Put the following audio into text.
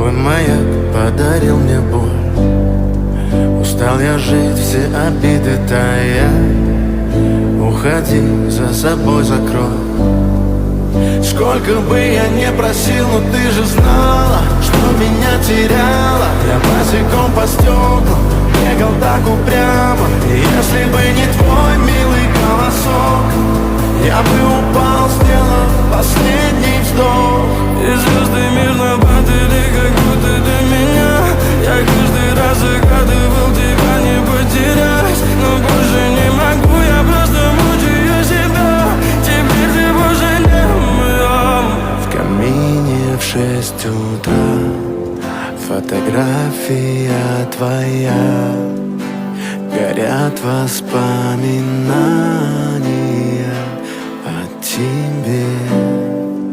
Твой маяк подарил мне боль. Устал я жить, все обиды тая. Уходи, за собой закрой. Сколько бы я не просил, но ты же знала, что меня теряла. Я босиком по стеклам бегал так упрямо. И если бы не твой милый голосок, я бы упал, сделав последний вздох. И звезды мирно падали, как будто до меня. Я каждый раз загадывал тебя не потерять, но больше не могу, я просто мучаю себя. Теперь ты больше не моя. В камине в 6 утра фотография твоя. Горят воспоминания о тебе.